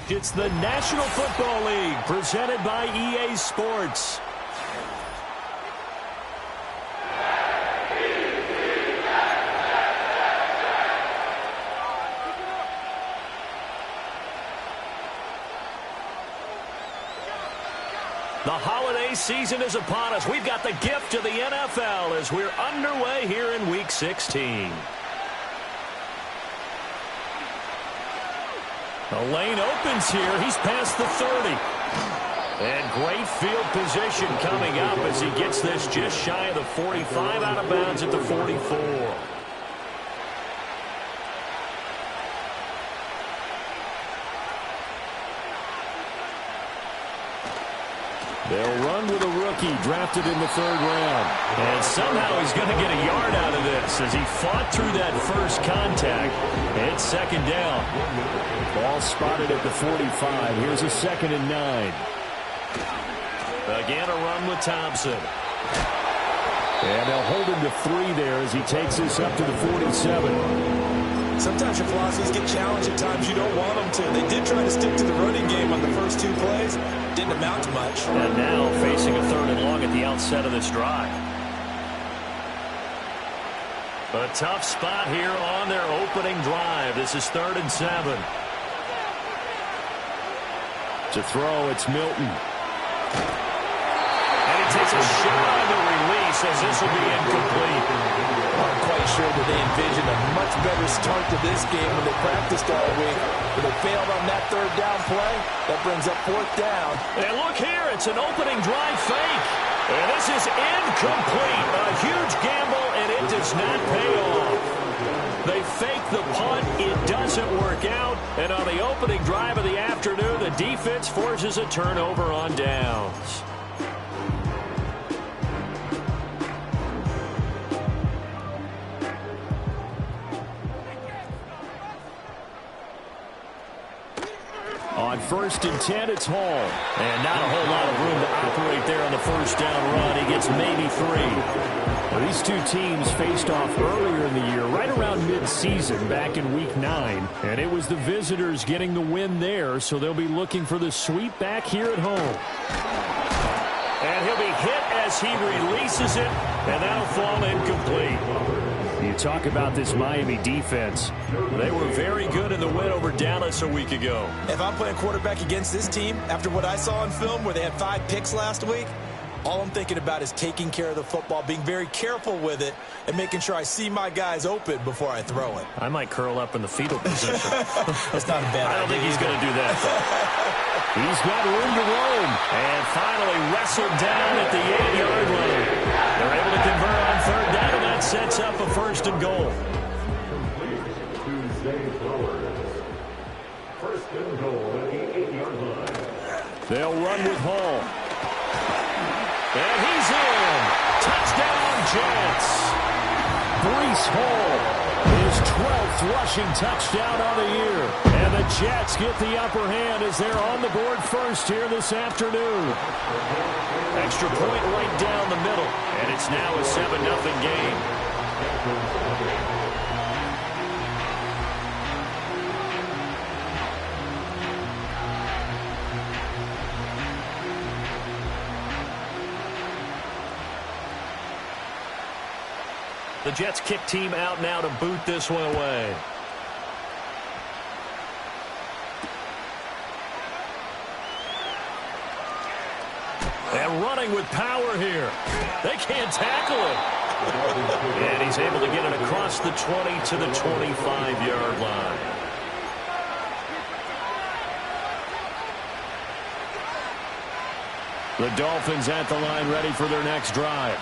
It's the National Football League presented by EA Sports. The holiday season is upon us. We've got the gift of the NFL as we're underway here in Week 16. The lane opens here. He's past the 30. And great field position coming up as he gets this just shy of the 45, out of bounds at the 44. They'll run with a rookie drafted in the 3rd round. And somehow he's going to get a yard out of this as he fought through that first contact. It's 2nd down. Ball spotted at the 45. Here's a 2nd and 9. Again, a run with Thompson. And they'll hold him to 3 there as he takes this up to the 47. Sometimes your philosophies get challenged at times you don't want them to. They did try to stick to the running game on the first 2 plays. Didn't amount to much. And now facing a 3rd and long at the outset of this drive. A tough spot here on their opening drive. This is 3rd and 7. To throw, it's Milton. And he takes a shot on the release as this will be incomplete. I'm quite sure that they envisioned a much better start to this game when they practiced all week. But they failed on that 3rd down play. That brings up 4th down. And look here, it's an opening drive fake. And this is incomplete. A huge gamble, and it does not pay off. They fake the punt. It doesn't work out. And on the opening drive of the afternoon, the defense forces a turnover on downs. On 1st and 10, it's Hall. And not a whole lot of room to operate there on the 1st down run. He gets maybe 3. Well, these 2 teams faced off earlier in the year, right around mid-season, back in Week 9. And it was the visitors getting the win there, so they'll be looking for the sweep back here at home. And he'll be hit as he releases it, and that'll fall incomplete. You talk about this Miami defense. They were very good in the win over Dallas a week ago. If I'm playing quarterback against this team, after what I saw on film where they had 5 picks last week, all I'm thinking about is taking care of the football, being very careful with it, and making sure I see my guys open before I throw it. I might curl up in the fetal position. That's not a bad idea. I don't think he's going to do that. He's got room to roam. And finally wrestled down at the 8-yard line. They're able to convert on 3rd down, and that sets up a 1st and goal. First and goal at the 8-yard line. They'll run with Hall. And he's in. Touchdown, Jets. Breece Hall, his 12th rushing touchdown on the year. And the Jets get the upper hand as they're on the board first here this afternoon. Extra point right down the middle. And it's now a 7-0 game. The Jets kick team out now to boot this one away. And running with power here. They can't tackle him. And he's able to get it across the 20 to the 25-yard line. The Dolphins at the line ready for their next drive.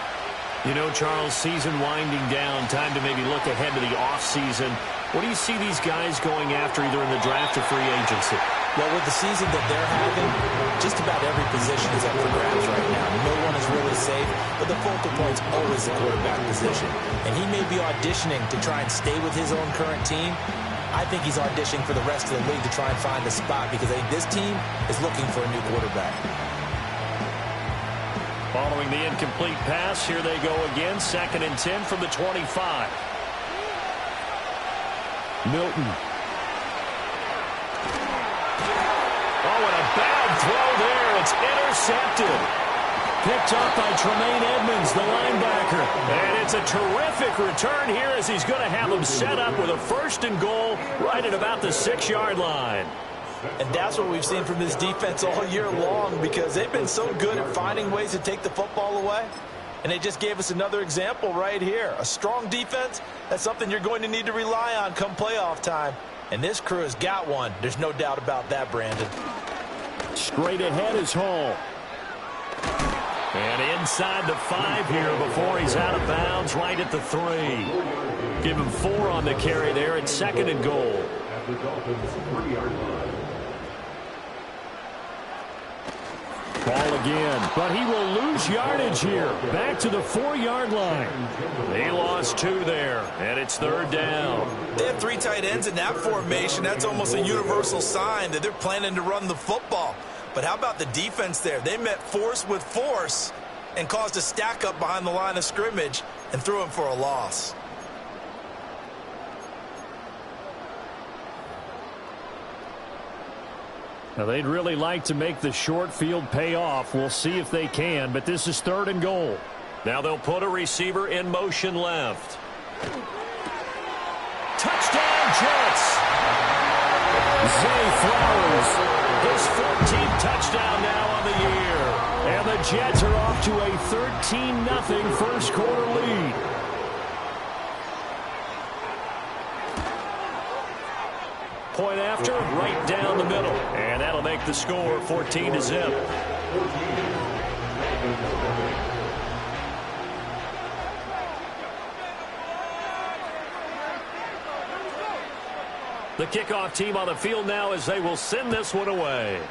You know, Charles, season winding down, time to maybe look ahead to the offseason. What do you see these guys going after either in the draft or free agency? Well, with the season that they're having, just about every position is up for grabs right now. No one is really safe, but the focal point's always the quarterback position. And he may be auditioning to try and stay with his own current team. I think he's auditioning for the rest of the league to try and find a spot because I think this team is looking for a new quarterback. Following the incomplete pass, here they go again. 2nd and 10 from the 25. Milton. and a bad throw there. It's intercepted. Picked up by Tremaine Edmonds, the linebacker. And it's a terrific return here as he's going to have him set up with a 1st and goal right at about the 6-yard line. And that's what we've seen from this defense all year long, because they've been so good at finding ways to take the football away. And they just gave us another example right here. A strong defense, that's something you're going to need to rely on come playoff time. And this crew has got one. There's no doubt about that, Brandon. Straight ahead is Hall. And inside the 5 here before he's out of bounds right at the 3. Give him 4 on the carry there at 2nd and goal. At the Dolphins' 3-yard line. Ball again, but he will lose yardage here. Back to the 4-yard line. He lost 2 there, and it's 3rd down. They have 3 tight ends in that formation. That's almost a universal sign that they're planning to run the football. But how about the defense there? They met force with force and caused a stack up behind the line of scrimmage and threw him for a loss. Now, they'd really like to make the short field pay off. We'll see if they can, but this is 3rd and goal. Now they'll put a receiver in motion left. Touchdown, Jets! Zay Flowers. His 14th touchdown now on the year. And the Jets are off to a 13-0 first quarter lead. Point after, right down the middle. And that'll make the score 14-0. The kickoff team on the field now as they will send this one away.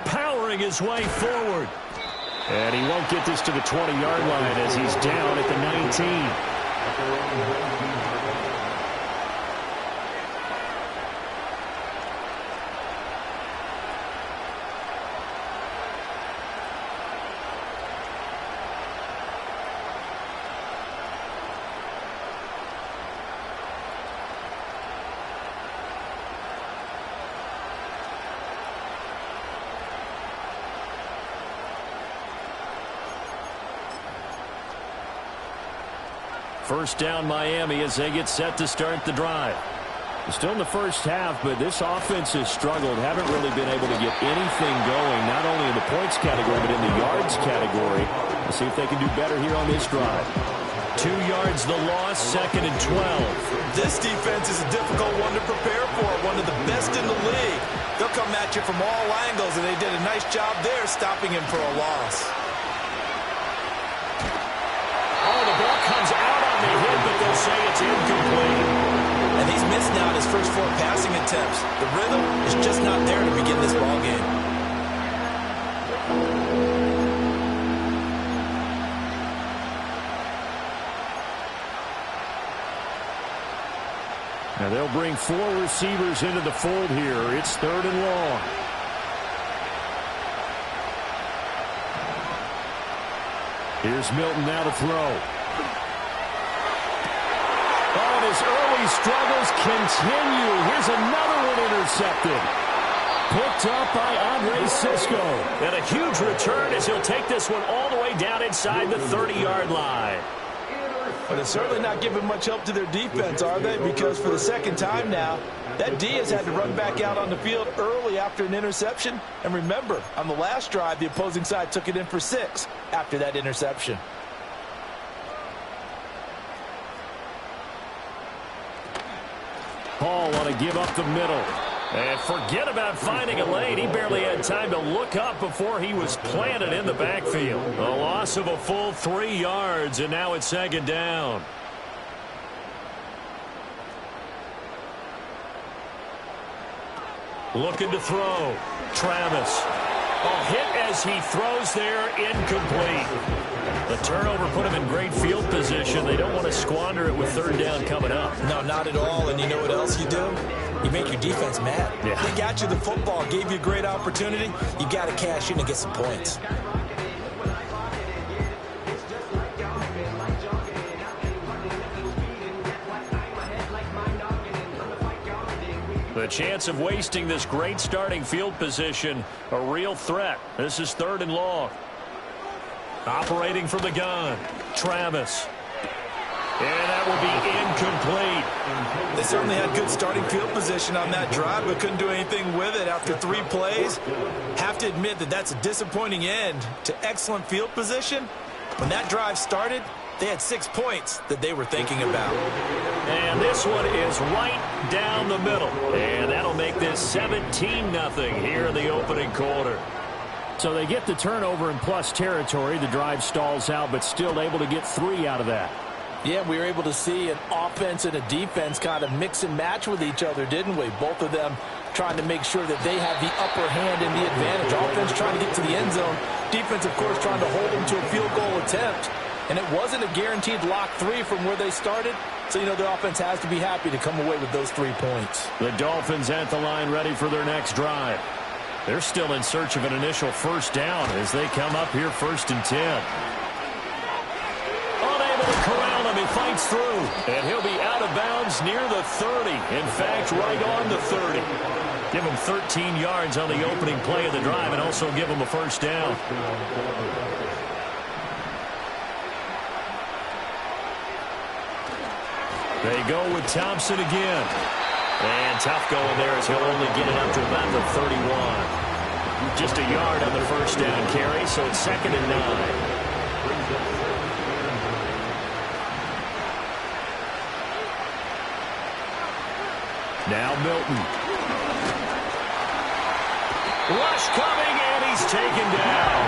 Powering his way forward. And he won't get this to the 20-yard line as he's down at the 19. First down Miami as they get set to start the drive. Still in the first half, but this offense has struggled. Haven't really been able to get anything going, not only in the points category, but in the yards category. We'll see if they can do better here on this drive. 2 yards the loss, 2nd and 12. This defense is a difficult one to prepare for, one of the best in the league. They'll come at you from all angles, and they did a nice job there stopping him for a loss. Oh, the ball comes out on the hit, but they'll say it's incomplete. And he's missed now his first 4 passing attempts. The rhythm is just not there to begin this ball game. Now they'll bring 4 receivers into the fold here. It's 3rd and long. Here's Milton now to throw. Oh, his early struggles continue. Here's another one intercepted. Picked up by Andre Cisco. And a huge return as he'll take this one all the way down inside the 30-yard line. But it's certainly not giving much help to their defense, are they? Because for the second time now, that D has had to run back out on the field early after an interception. And remember, on the last drive, the opposing side took it in for 6 after that interception. Paul want to give up the middle. And forget about finding a lane. He barely had time to look up before he was planted in the backfield. A loss of a full 3 yards, and now it's 2nd down. Looking to throw. Travis. A hit as he throws there, incomplete. The turnover put him in great field position. They don't want to squander it with 3rd down coming up. No, not at all. And you know what else you do? You make your defense mad. Yeah. They got you the football, gave you a great opportunity. You got to cash in and get some points. The chance of wasting this great starting field position, a real threat. This is 3rd and long. Operating from the gun, Travis. And that will be incomplete. They certainly had good starting field position on that drive, but couldn't do anything with it after 3 plays. Have to admit that that's a disappointing end to excellent field position. When that drive started, they had 6 points that they were thinking about. And this one is right down the middle. And that'll make this 17-0 here in the opening quarter. So they get the turnover in plus territory. The drive stalls out, but still able to get 3 out of that. Yeah, we were able to see an offense and a defense kind of mix and match with each other, didn't we? Both of them trying to make sure that they have the upper hand and the advantage. Offense trying to get to the end zone. Defense, of course, trying to hold them to a field goal attempt. And it wasn't a guaranteed lock 3 from where they started. So, you know, the offense has to be happy to come away with those 3 points. The Dolphins at the line ready for their next drive. They're still in search of an initial first down as they come up here 1st and 10. Unable to corral him. He fights through. And he'll be out of bounds near the 30. In fact, right on the 30. Give him 13 yards on the opening play of the drive and also give him a first down. They go with Thompson again. And tough going there as he'll only get it up to about the 31. Just a yard on the first down carry, so it's 2nd and 9. Now Milton. Rush coming, and he's taken down.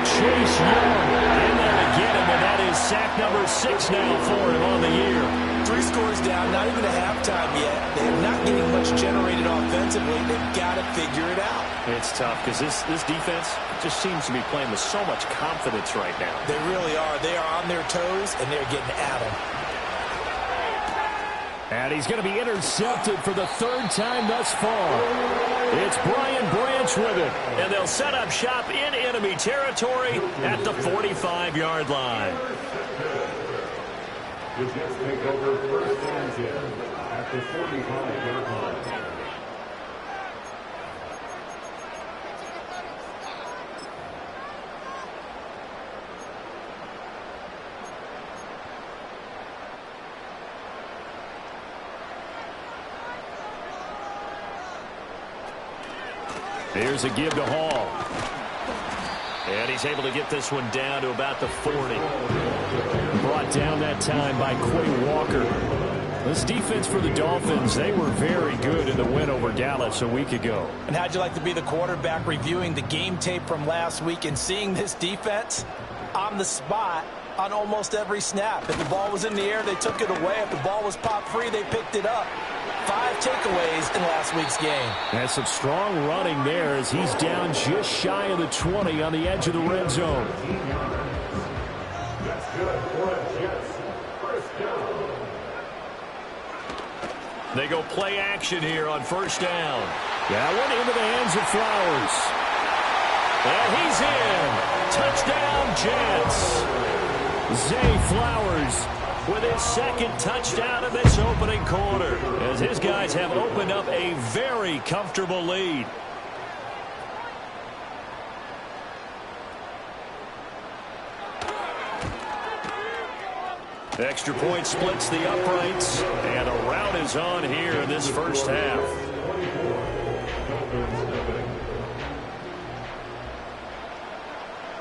Chase Young in there to get him, and that is sack number 6 now for him on the year. 3 scores down, not even a halftime yet. They're not getting much generated offensively. They've got to figure it out. It's tough because this defense just seems to be playing with so much confidence right now. They really are. They are on their toes, and they're getting at them. And he's going to be intercepted for the 3rd time thus far. It's Brian Branch with it. And they'll set up shop in enemy territory at the 45-yard line. The Jets take over 1st and 10 at the 45-yard line. Here's a give to Hall. And he's able to get this one down to about the 40. Brought down that time by Quay Walker. This defense for the Dolphins, they were very good in the win over Dallas a week ago. And how'd you like to be the quarterback reviewing the game tape from last week and seeing this defense on the spot on almost every snap? If the ball was in the air, they took it away. If the ball was popped free, they picked it up. 5 takeaways in last week's game. And some strong running there as he's down just shy of the 20 on the edge of the red zone. That's good for the Jets. First down. They go play action here on 1st down. That one into the hands of Flowers. And he's in. Touchdown, Jets. Zay Flowers with his 2nd touchdown of this opening quarter, as his guys have opened up a very comfortable lead. Extra point splits the uprights, and a rout is on here in this first half.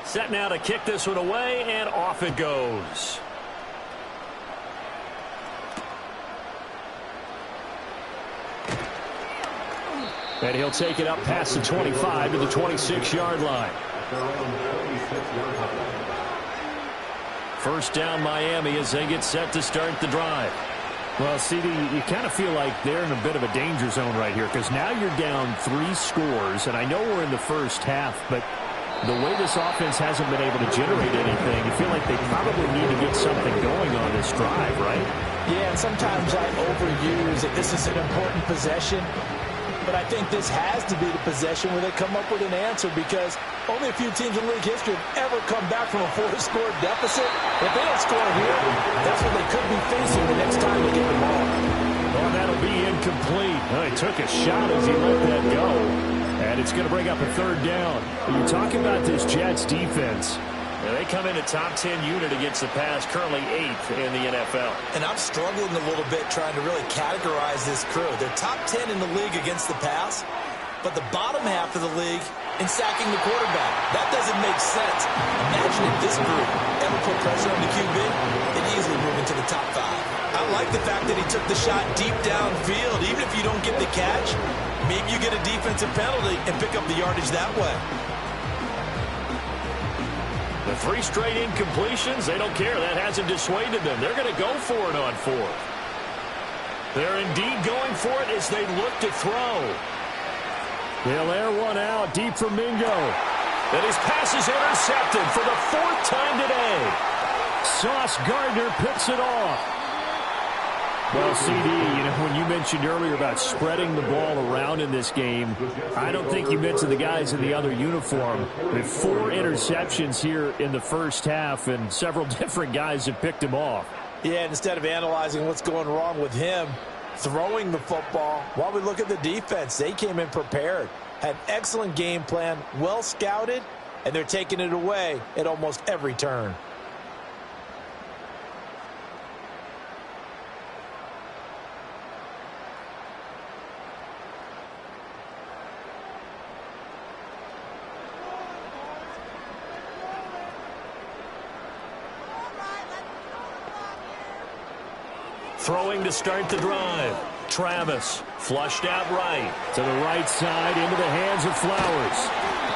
Set now to kick this one away, and off it goes. And he'll take it up past the 25 to the 26-yard line. First down Miami as they get set to start the drive. Well, CD, you kind of feel like they're in a bit of a danger zone right here because now you're down 3 scores, and I know we're in the first half, but the way this offense hasn't been able to generate anything, you feel like they probably need to get something going on this drive, right? Yeah, and sometimes I overuse that this is an important possession. But I think this has to be the possession where they come up with an answer because only a few teams in league history have ever come back from a 4-score deficit. If they don't score here, that's what they could be facing the next time they get the ball. Oh, that'll be incomplete. Well, he took a shot as he let that go. And it's going to bring up a third down. You're talking about this Jets defense. And they come in a top 10 unit against the pass, currently 8th in the NFL. And I'm struggling a little bit trying to really categorize this crew. They're top 10 in the league against the pass, but the bottom half of the league in sacking the quarterback. That doesn't make sense. Imagine if this group ever put pressure on the QB, they'd easily move into the top 5. I like the fact that he took the shot deep downfield. Even if you don't get the catch, maybe you get a defensive penalty and pick up the yardage that way. The 3 straight incompletions, they don't care. That hasn't dissuaded them. They're going to go for it on 4th. They're indeed going for it as they look to throw. He'll air one out deep for Mingo. And his pass is intercepted for the 4th time today. Sauce Gardner picks it off. Well, CD, when you mentioned earlier about spreading the ball around in this game, I don't think you meant to the guys in the other uniform. With 4 interceptions here in the first half, and several different guys have picked him off. Yeah, instead of analyzing what's going wrong with him throwing the football, while we look at the defense, they came in prepared, had an excellent game plan, well scouted, and they're taking it away at almost every turn. Throwing to start the drive. Travis flushed out right. To the right side into the hands of Flowers.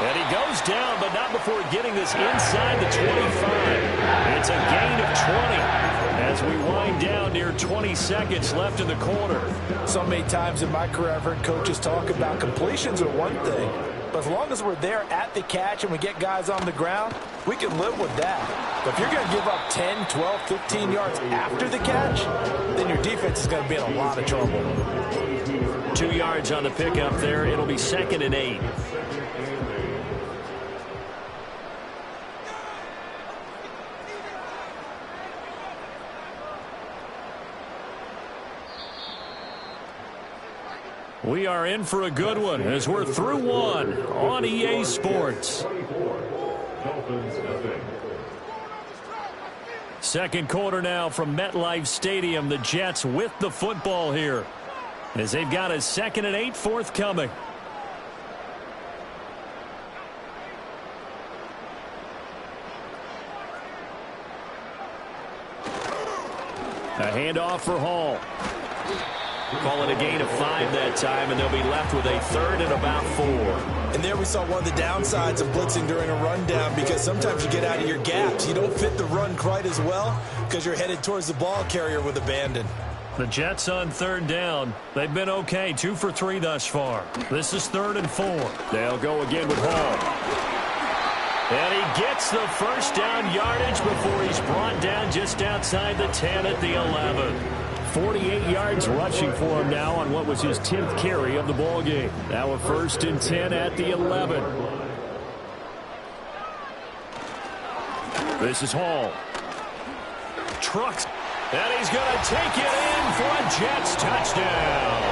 And he goes down, but not before getting this inside the 25. It's a gain of 20 as we wind down near 20 seconds left in the quarter. So many times in my career I've heard coaches talk about completions are one thing, but as long as we're there at the catch and we get guys on the ground, we can live with that. But if you're going to give up 10, 12, 15 yards after the catch, then your defense is going to be in a lot of trouble. 2 yards on the pickup there. It'll be 2nd and 8. We are in for a good one as we're through one on EA Sports. Second quarter now from MetLife Stadium. The Jets with the football here as they've got a 2nd and 8 forthcoming. A handoff for Hall. Call it a gain of 5 that time, and they'll be left with a 3rd and about 4. And there we saw one of the downsides of blitzing during a rundown, because sometimes you get out of your gaps. You don't fit the run quite as well because you're headed towards the ball carrier with abandon. The Jets on 3rd down. They've been okay, 2 for 3 thus far. This is 3rd and 4. They'll go again with Hall. And he gets the first down yardage before he's brought down just outside the 10 at the 11. 48 yards rushing for him now on what was his 10th carry of the ball game. Now a 1st and 10 at the 11. This is Hall. Trucks. And he's going to take it in for a Jets touchdown.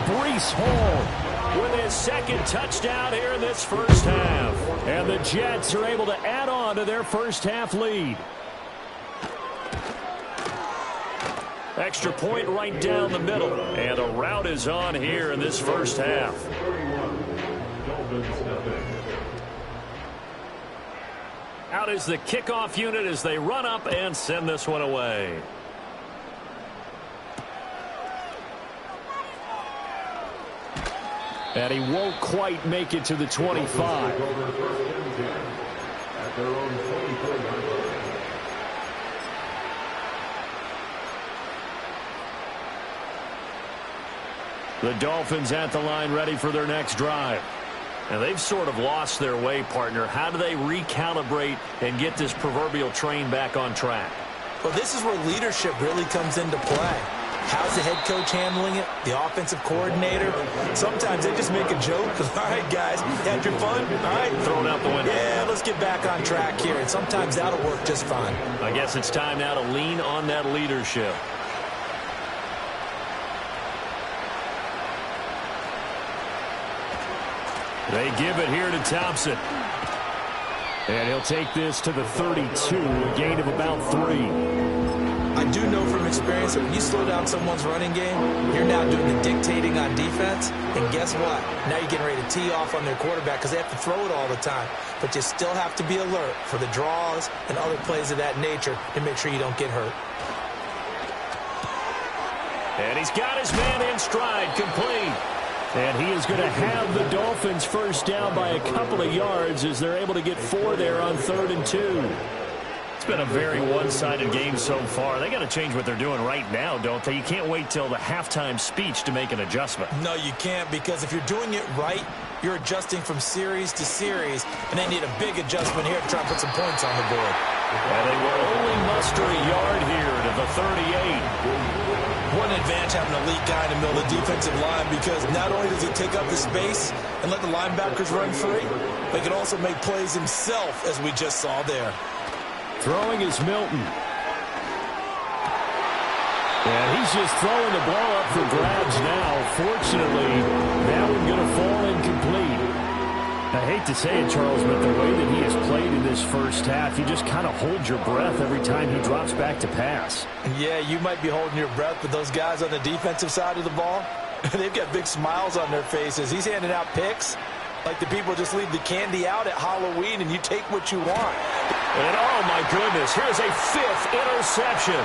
Breece Hall with his 2nd touchdown here in this first half. And the Jets are able to add on to their first half lead. Extra point right down the middle. And a rout is on here in this first half. Out is the kickoff unit as they run up and send this one away. And he won't quite make it to the 25. The Dolphins at the line ready for their next drive. And they've sort of lost their way, partner. How do they recalibrate and get this proverbial train back on track? Well, this is where leadership really comes into play. How's the head coach handling it? The offensive coordinator? Sometimes they just make a joke. All right, guys, had your fun? All right. Throw it out the window. Yeah, let's get back on track here. And sometimes that'll work just fine. I guess it's time now to lean on that leadership. They give it here to Thompson. And he'll take this to the 32, a gain of about 3. I do know from experience that when you slow down someone's running game, you're now doing the dictating on defense. And guess what? Now you're getting ready to tee off on their quarterback because they have to throw it all the time. But you still have to be alert for the draws and other plays of that nature to make sure you don't get hurt. And he's got his man in stride, complete. And he is going to have the Dolphins first down by a couple of yards as they're able to get 4 there on 3rd and 2. It's been a very one-sided game so far. They got to change what they're doing right now, don't they? You can't wait till the halftime speech to make an adjustment. No, you can't, because if you're doing it right, you're adjusting from series to series, and they need a big adjustment here to try and put some points on the board. And they will only muster a yard here to the 38. One advantage having an elite guy in the middle of the defensive line, because not only does he take up the space and let the linebackers run free, but he can also make plays himself, as we just saw there. Throwing is Milton. And he's just throwing the ball up for grabs now. Fortunately, that one going to fall incomplete. I hate to say it, Charles, but the way that he has played in this first half, you just kind of hold your breath every time he drops back to pass. Yeah, you might be holding your breath, but those guys on the defensive side of the ball, they've got big smiles on their faces. He's handing out picks like the people just leave the candy out at Halloween and you take what you want. And oh my goodness, here's a 5th interception.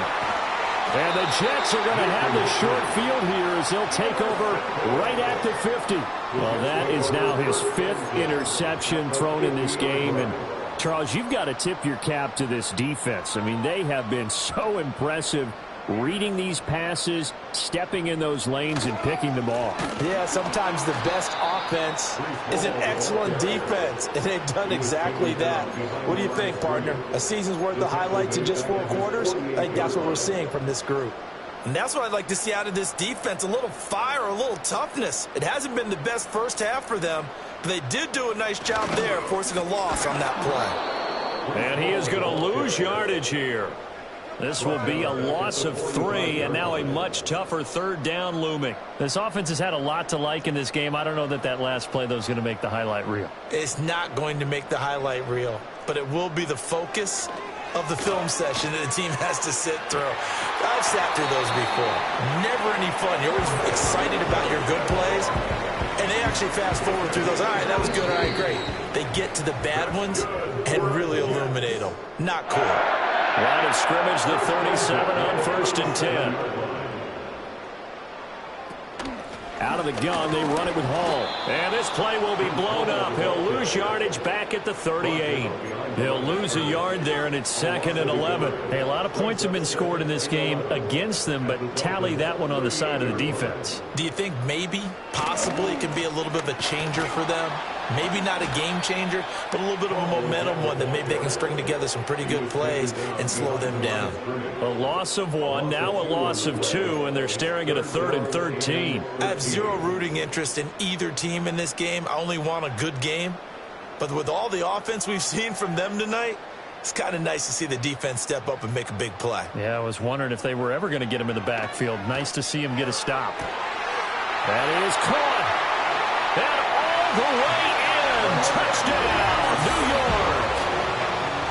And the Jets are going to have the short field here as they'll take over right at the 50. Well, that is now his 5th interception thrown in this game. And, Charles, you've got to tip your cap to this defense. I mean, they have been so impressive reading these passes, stepping in those lanes, and picking them off. Yeah, sometimes the best offense is an excellent defense, and they've done exactly that. What do you think, partner? A season's worth of highlights in just 4 quarters? I think that's what we're seeing from this group. And that's what I'd like to see out of this defense, a little fire, a little toughness. It hasn't been the best first half for them, but they did do a nice job there, forcing a loss on that play. And he is going to lose yardage here. This will be a loss of 3, and now a much tougher 3rd down looming. This offense has had a lot to like in this game. I don't know that that last play, though, is going to make the highlight reel. It's not going to make the highlight reel, but it will be the focus of the film session that the team has to sit through. I've sat through those before. Never any fun. You're always excited about your good plays, and they actually fast forward through those. All right, that was good. All right, great. They get to the bad ones and really illuminate them. Not cool. Line of scrimmage, the 37 on 1st and 10. Out of the gun, they run it with Hall. And this play will be blown up. He'll lose yardage back at the 38. He'll lose a yard there, and it's 2nd and 11. Hey, a lot of points have been scored in this game against them, but tally that one on the side of the defense. Do you think maybe, possibly, it can be a little bit of a changer for them? Maybe not a game changer, but a little bit of a momentum one that maybe they can string together some pretty good plays and slow them down. A loss of 1, now a loss of 2, and they're staring at a 3rd and 13. I have zero rooting interest in either team in this game. I only want a good game. But with all the offense we've seen from them tonight, it's kind of nice to see the defense step up and make a big play. Yeah, I was wondering if they were ever going to get him in the backfield. Nice to see him get a stop. That is caught. And all the way in. Touchdown, New York.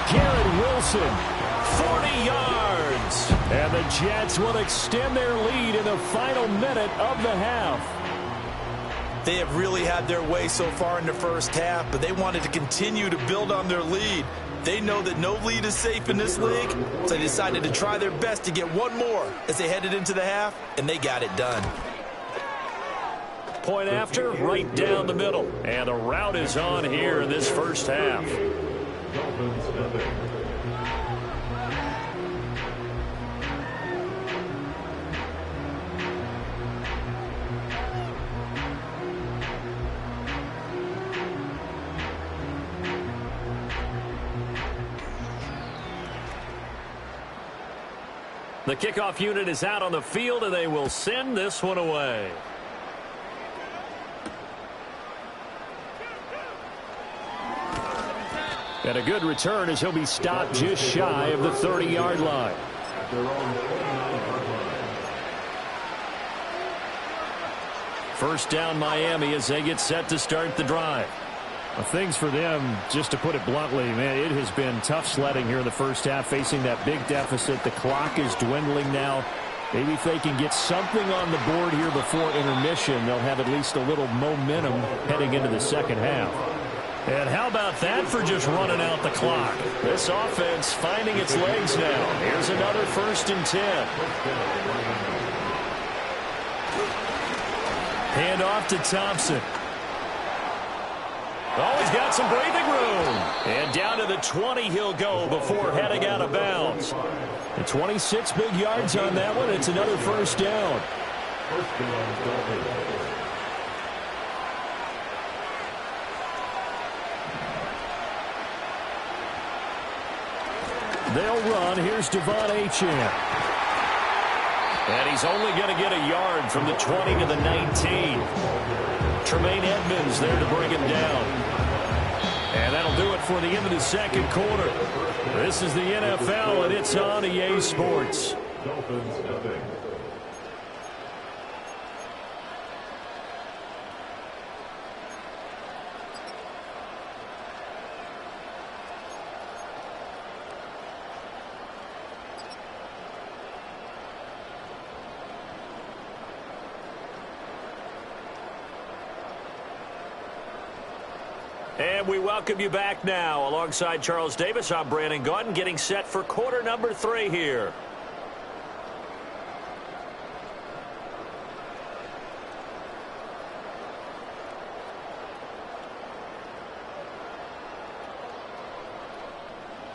Garrett Wilson, 40 yards. And the Jets will extend their lead in the final minute of the half. They have really had their way so far in the first half, but they wanted to continue to build on their lead. They know that no lead is safe in this league, so they decided to try their best to get one more as they headed into the half, and they got it done. Point after, right down the middle. And a route is on here in this first half. The kickoff unit is out on the field, and they will send this one away. And a good return as he'll be stopped just shy of the 30-yard line. First down Miami as they get set to start the drive. Well, things for them, just to put it bluntly, man, it has been tough sledding here in the first half, facing that big deficit. The clock is dwindling now. Maybe if they can get something on the board here before intermission, they'll have at least a little momentum heading into the second half. And how about that for just running out the clock? This offense finding its legs now. Here's another 1st and 10. Hand off to Thompson. Oh, he's got some breathing room. And down to the 20 he'll go before heading out of bounds. And 26 big yards on that one. It's another 1st down. They'll run. Here's Devon Achane. And he's only going to get a yard from the 20 to the 19. Tremaine Edmonds there to bring him down. And that'll do it for the end of the second quarter. This is the NFL, and it's on EA Sports. And we welcome you back now. Alongside Charles Davis, I'm Brandon Gaudin, getting set for quarter number 3 here.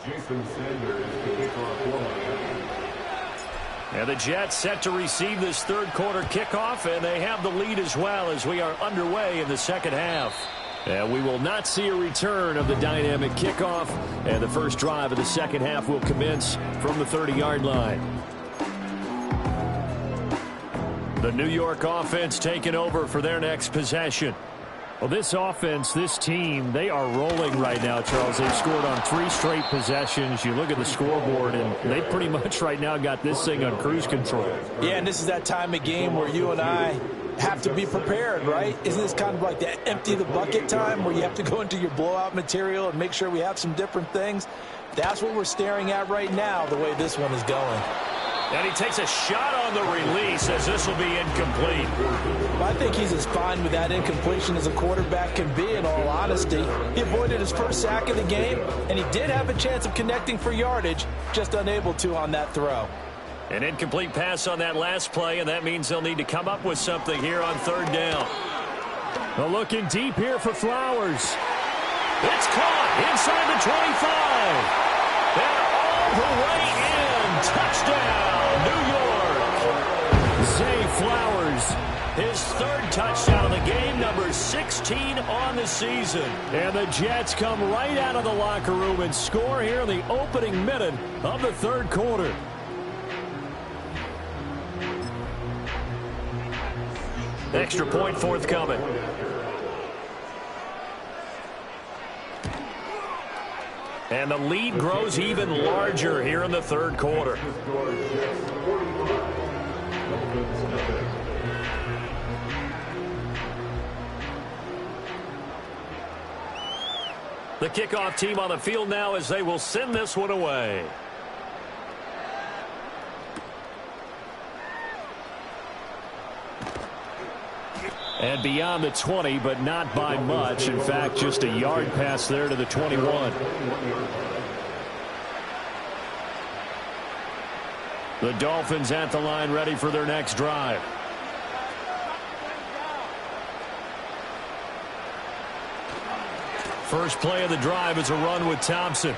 Jason Sanders, the kickoff line. And the Jets set to receive this third quarter kickoff, and they have the lead as well as we are underway in the second half. And we will not see a return of the dynamic kickoff, and the first drive of the second half will commence from the 30-yard line. The New York offense taking over for their next possession. Well, this offense, this team, they are rolling right now, Charles. They've scored on 3 straight possessions. You look at the scoreboard, and they pretty much right now got this thing on cruise control. Yeah, and this is that time of game where you and I have to be prepared, right? Isn't this kind of like the empty the bucket time where you have to go into your blowout material and make sure we have some different things? That's what we're staring at right now, the way this one is going. And he takes a shot on the release as this will be incomplete. Well, I think he's as fine with that incompletion as a quarterback can be, in all honesty. He avoided his first sack of the game, and he did have a chance of connecting for yardage, just unable to on that throw. An incomplete pass on that last play, and that means they'll need to come up with something here on 3rd down. Well, looking deep here for Flowers. It's caught inside the 25. And all the way in. Touchdown, New York. Zay Flowers, his 3rd touchdown of the game, number 16 on the season. And the Jets come right out of the locker room and score here in the opening minute of the 3rd quarter. Extra point forthcoming. And the lead grows even larger here in the 3rd quarter. The kickoff team on the field now as they will send this one away. And beyond the 20, but not by much. In fact, just a yard pass there to the 21. The Dolphins at the line ready for their next drive. First play of the drive is a run with Thompson.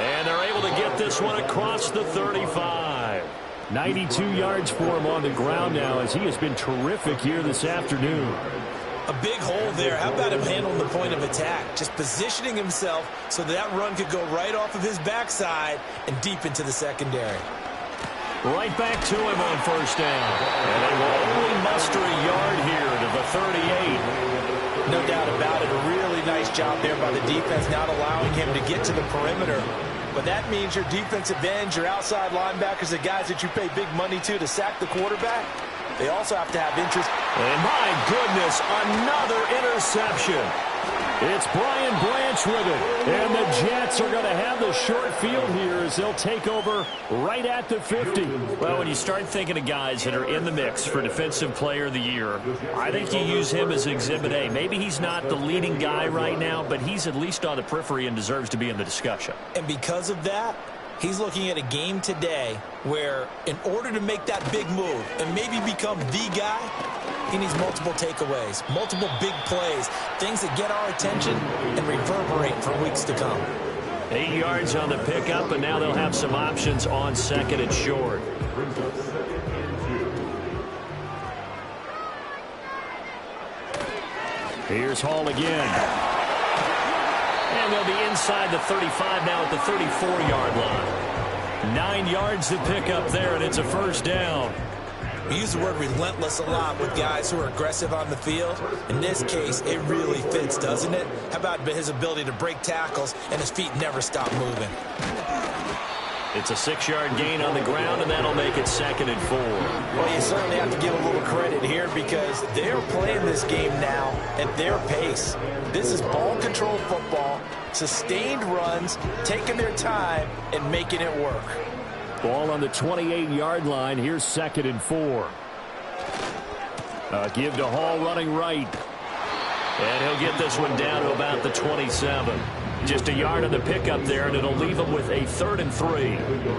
And they're able to get this one across the 35. 92 yards for him on the ground now as he has been terrific here this afternoon. A big hole there. How about him handling the point of attack? Just positioning himself so that run could go right off of his backside and deep into the secondary. Right back to him on 1st down. And they will only muster a yard here to the 38. No doubt about it. A really nice job there by the defense, not allowing him to get to the perimeter. But that means your defensive ends, your outside linebackers, the guys that you pay big money to sack the quarterback, They also have to have interest. And my goodness, another interception. It's Brian Branch with it. And the Jets are going to have the short field here as they'll take over right at the 50. Well, when you start thinking of guys that are in the mix for Defensive Player of the Year, I think you use him as Exhibit A. Maybe he's not the leading guy right now, but he's at least on the periphery and deserves to be in the discussion. And because of that, he's looking at a game today where in order to make that big move and maybe become the guy, he needs multiple takeaways, multiple big plays, things that get our attention and reverberate for weeks to come. 8 yards on the pickup, and now they'll have some options on second and short. Here's Hall again. And they'll be inside the 35 now at the 34-yard line. 9 yards to pick up there, and it's a first down. We use the word relentless a lot with guys who are aggressive on the field. In this case, it really fits, doesn't it? How about his ability to break tackles and his feet never stop moving? It's a 6-yard gain on the ground, and that'll make it 2nd and 4. Well, you certainly have to give a little credit here because they're playing this game now at their pace. This is ball control football, sustained runs, taking their time and making it work. Ball on the 28-yard line. Here's 2nd and 4. Give to Hall running right. And he'll get this one down to about the 27. Just a yard on the pickup there, and it'll leave him with a 3rd and 3.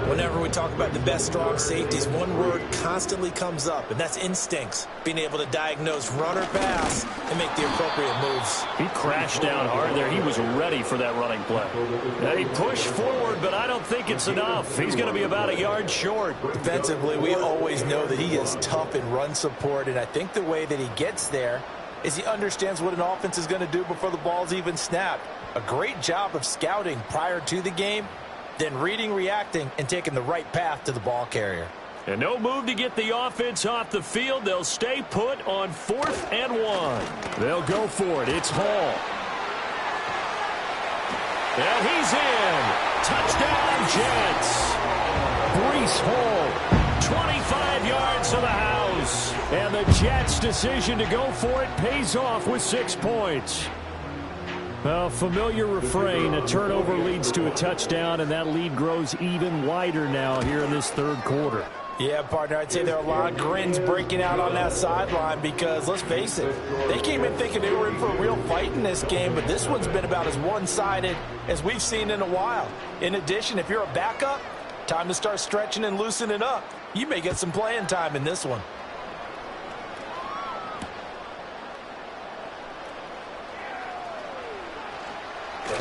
Whenever we talk about the best strong safeties, one word constantly comes up, and that's instincts. Being able to diagnose run or pass and make the appropriate moves. He crashed down hard there. He was ready for that running play. He pushed forward, but I don't think it's enough. He's going to be about a yard short. Defensively, we always know that he is tough in run support, and I think the way that he gets there is he understands what an offense is going to do before the ball's even snapped. A great job of scouting prior to the game, then reading, reacting, and taking the right path to the ball carrier. And no move to get the offense off the field. They'll stay put on 4th and 1. They'll go for it. It's Hall. And he's in. Touchdown, Jets. Breece Hall, 25 yards to the house. And the Jets' decision to go for it pays off with 6 points. Well, familiar refrain, a turnover leads to a touchdown, and that lead grows even wider now here in this 3rd quarter. Yeah, partner, I'd say there are a lot of grins breaking out on that sideline because, let's face it, they came in thinking they were in for a real fight in this game, but this one's been about as one-sided as we've seen in a while. In addition, if you're a backup, time to start stretching and loosening up. You may get some playing time in this one.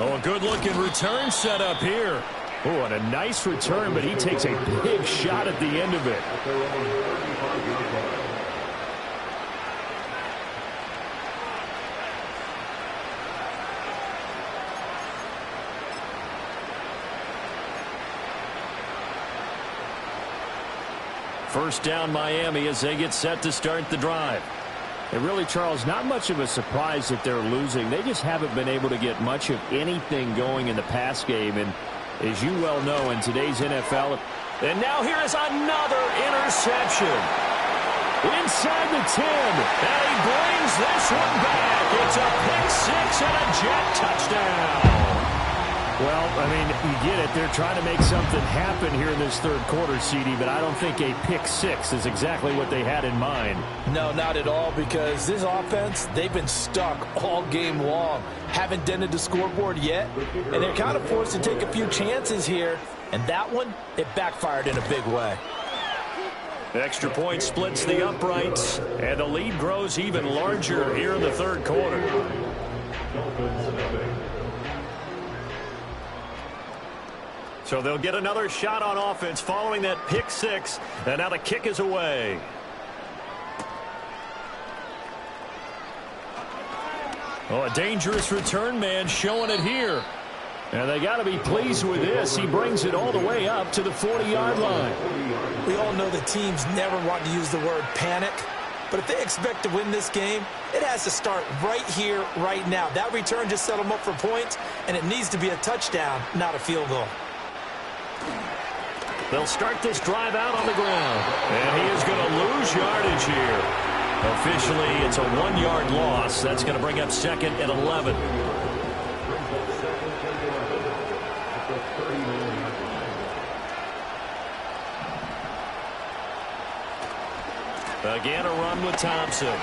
Oh, a good-looking return set up here. Oh, and a nice return, but he takes a big shot at the end of it. First down, Miami, as they get set to start the drive. And really, Charles, not much of a surprise that they're losing. They just haven't been able to get much of anything going in the pass game. And as you well know, in today's NFL. And now here is another interception. Inside the 10. And he brings this one back. It's a pick 6 and a Jet touchdown. Well, I mean, you get it. They're trying to make something happen here in this 3rd quarter, CD, but I don't think a pick 6 is exactly what they had in mind. No, not at all, because this offense, they've been stuck all game long. Haven't dented the scoreboard yet, and they're kind of forced to take a few chances here, and that one, it backfired in a big way. The extra point splits the uprights, and the lead grows even larger here in the 3rd quarter. So they'll get another shot on offense following that pick 6. And now the kick is away. Oh, a dangerous return man showing it here. And they got to be pleased with this. He brings it all the way up to the 40-yard line. We all know the teams never want to use the word panic. But if they expect to win this game, it has to start right here, right now. That return just set them up for points, and it needs to be a touchdown, not a field goal. They'll start this drive out on the ground. And he is going to lose yardage here. Officially, it's a 1-yard loss. That's going to bring up second and 11. Again, a run with Thompson.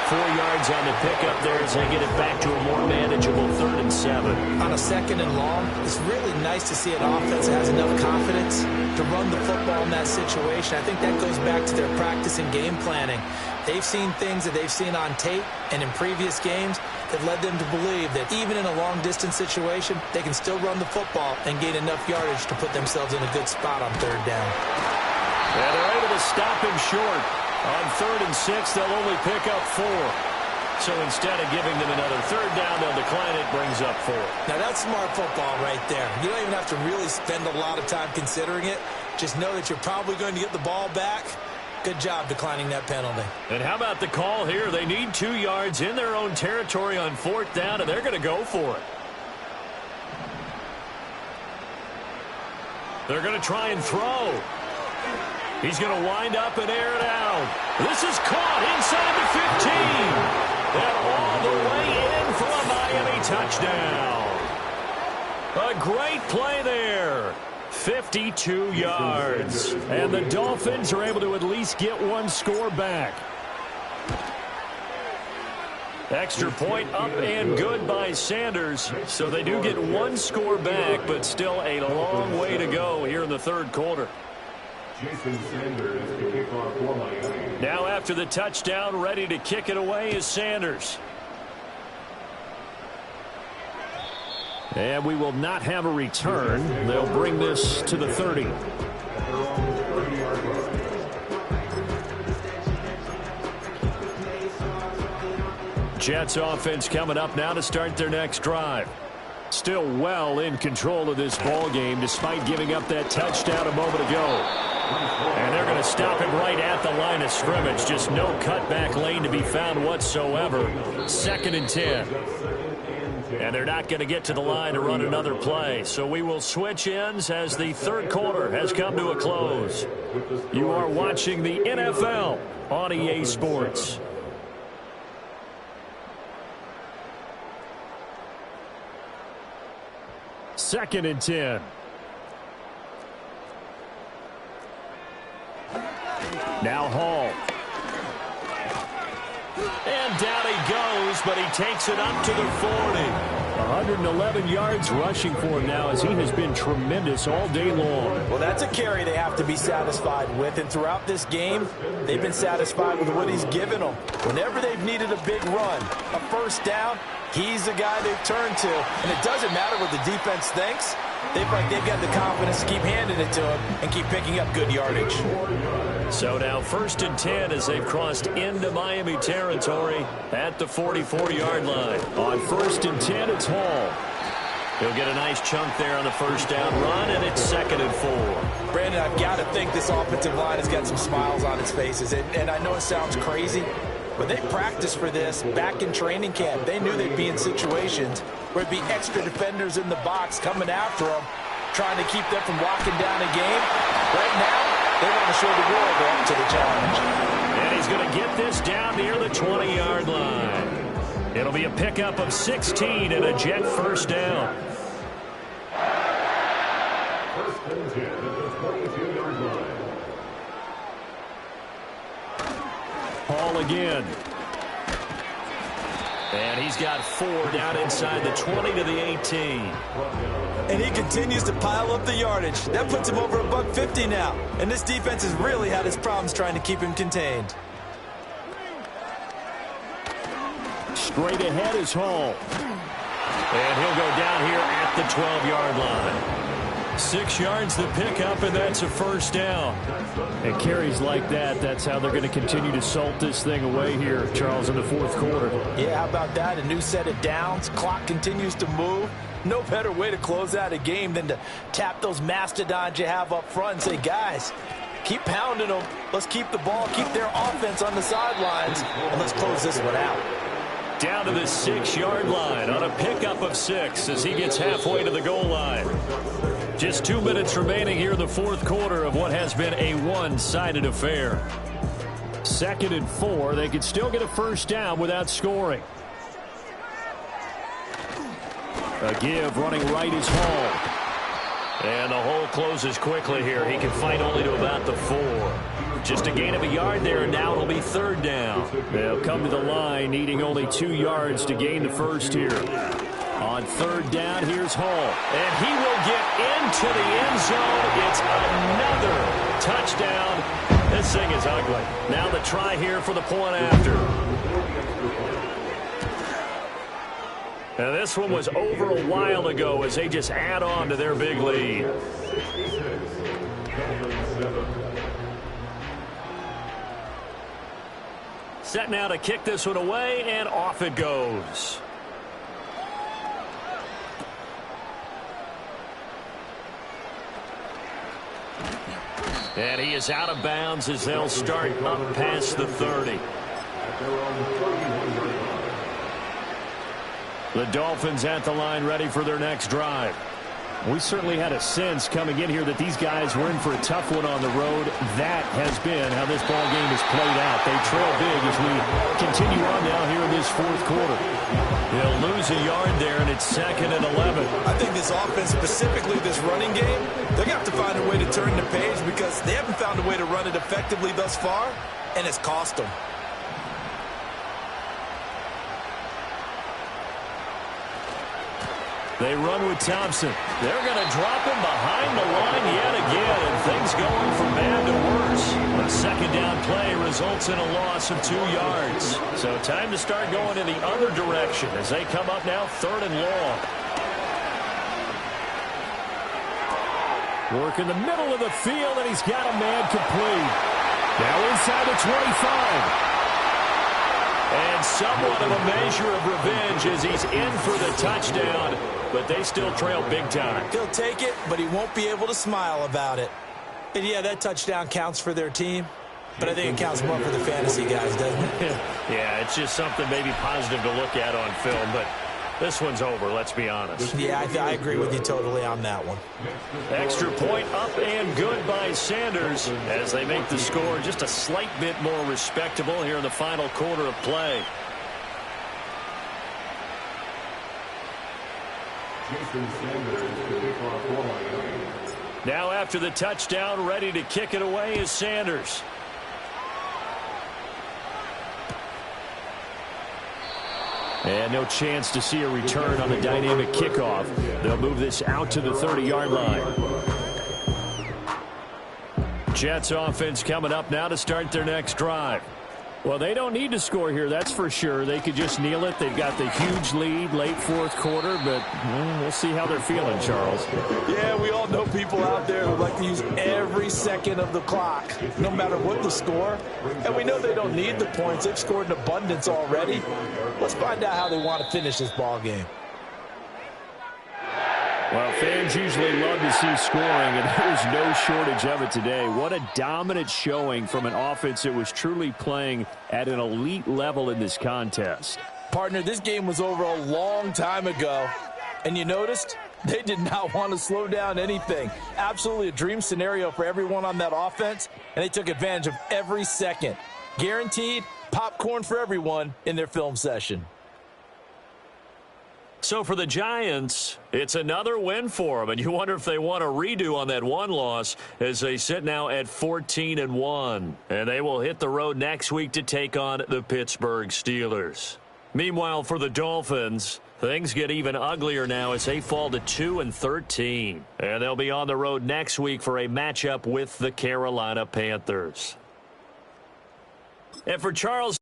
4 yards on the pickup there as they get it back to a more manageable 3rd and 7. On a 2nd and long, it's really nice to see an offense that has enough confidence to run the football in that situation. I think that goes back to their practice and game planning. They've seen things that they've seen on tape and in previous games that led them to believe that even in a long-distance situation, they can still run the football and gain enough yardage to put themselves in a good spot on 3rd down. And they're able to stop him short. On 3rd and 6, they'll only pick up 4. So instead of giving them another 3rd down, they'll decline it, brings up 4. Now that's smart football right there. You don't even have to really spend a lot of time considering it. Just know that you're probably going to get the ball back. Good job declining that penalty. And how about the call here? They need 2 yards in their own territory on 4th down, and they're going to go for it. They're going to try and throw. He's going to wind up and air it out. This is caught inside the 15. And all the way in for a Miami touchdown. A great play there. 52 yards. And the Dolphins are able to at least get 1 score back. Extra point up and good by Sanders. So they do get 1 score back, but still a long way to go here in the 3rd quarter. Now after the touchdown, ready to kick it away is Sanders. And we will not have a return. They'll bring this to the 30. Jets offense coming up now to start their next drive. Still well in control of this ball game despite giving up that touchdown a moment ago. And they're going to stop him right at the line of scrimmage. Just no cutback lane to be found whatsoever. 2nd and 10. And they're not going to get to the line to run another play. So we will switch ends as the 3rd quarter has come to a close. You are watching the NFL on EA Sports. Second and 10. Now Hall. And down he goes, but he takes it up to the 40. 111 yards rushing for him now as he has been tremendous all day long. Well, that's a carry they have to be satisfied with. And throughout this game, they've been satisfied with what he's given them. Whenever they've needed a big run, a 1st down, he's the guy they've turned to. And it doesn't matter what the defense thinks. They've got the confidence to keep handing it to him and keep picking up good yardage. So now 1st and 10 as they've crossed into Miami territory at the 44-yard line. On 1st and 10, it's Hall. He'll get a nice chunk there on the 1st down run, and it's 2nd and 4. Brandon, I've got to think this offensive line has got some smiles on its faces. And I know it sounds crazy, but they practiced for this back in training camp. They knew they'd be in situations where it'd be extra defenders in the box coming after them, trying to keep them from locking down a game. Right now, they want to show the world they're up to the challenge. And he's going to get this down near the 20-yard line. It'll be a pickup of 16 and a Jet 1st down. 1st and 10 at the 22-yard line. Hall again. And he's got 4 down inside the 20 to the 18. And he continues to pile up the yardage. That puts him over $150 now. And this defense has really had its problems trying to keep him contained. Straight ahead is Hall. And he'll go down here at the 12-yard line. 6 yards the pickup, and that's a 1st down. And carries like that, that's how they're going to continue to salt this thing away here, Charles, in the 4th quarter. Yeah, how about that? A new set of downs. Clock continues to move. No better way to close out a game than to tap those mastodons you have up front and say, guys, keep pounding them. Let's keep the ball, keep their offense on the sidelines, and let's close this one out. Down to the 6-yard line on a pickup of 6 as he gets halfway to the goal line. Just 2 minutes remaining here in the fourth quarter of what has been a one-sided affair. 2nd and 4. They could still get a first down without scoring. A give running right is Hall. And the hole closes quickly here. He can fight only to about the 4. Just a gain of a yard there, and now it'll be 3rd down. They'll come to the line needing only 2 yards to gain the first here. On 3rd down, here's Hall. And he will get into the end zone. It's another touchdown. This thing is ugly. Now the try here for the point after. And this one was over a while ago as they just add on to their big lead. Set now to kick this one away, and off it goes. And he is out of bounds as they'll start up past the 30. The Dolphins at the line ready for their next drive. We certainly had a sense coming in here that these guys were in for a tough one on the road. That has been how this ball game has played out. They trail big as we continue on now here in this fourth quarter. They'll lose a yard there, and it's 2nd and 11. I think this offense, specifically this running game, they're going to have to find a way to turn the page because they haven't found a way to run it effectively thus far, and it's cost them. They run with Thompson. They're going to drop him behind the line yet again, and things going from bad to worse. A 2nd down play results in a loss of 2 yards. So time to start going in the other direction as they come up now 3rd and long. Work in the middle of the field, and he's got a man complete. Now inside the 25. And somewhat of a measure of revenge as he's in for the touchdown, but they still trail big time. He'll take it, but he won't be able to smile about it. And yeah, that touchdown counts for their team, but I think it counts more for the fantasy guys, doesn't it? Yeah, it's just something maybe positive to look at on film, but this one's over, let's be honest. Yeah, I agree with you totally on that one. Extra point up and good by Sanders as they make the score just a slight bit more respectable here in the final quarter of play. Now after the touchdown, ready to kick it away is Sanders. And no chance to see a return on the dynamic kickoff. They'll move this out to the 30-yard line. Jets offense coming up now to start their next drive. Well, they don't need to score here, that's for sure. They could just kneel it. They've got the huge lead late fourth quarter, but we'll see how they're feeling, Charles. Yeah, we all know people out there who like to use every second of the clock, no matter what the score. And we know they don't need the points. They've scored in abundance already. Let's find out how they want to finish this ball game. Well, fans usually love to see scoring, and there's no shortage of it today. What a dominant showing from an offense that was truly playing at an elite level in this contest. Partner, this game was over a long time ago, and you noticed they did not want to slow down anything. Absolutely a dream scenario for everyone on that offense, and they took advantage of every second. Guaranteed popcorn for everyone in their film session. So for the Giants, it's another win for them, and you wonder if they want a redo on that one loss as they sit now at 14-1. And they will hit the road next week to take on the Pittsburgh Steelers. Meanwhile, for the Dolphins, things get even uglier now as they fall to 2-13. And they'll be on the road next week for a matchup with the Carolina Panthers. And for Charles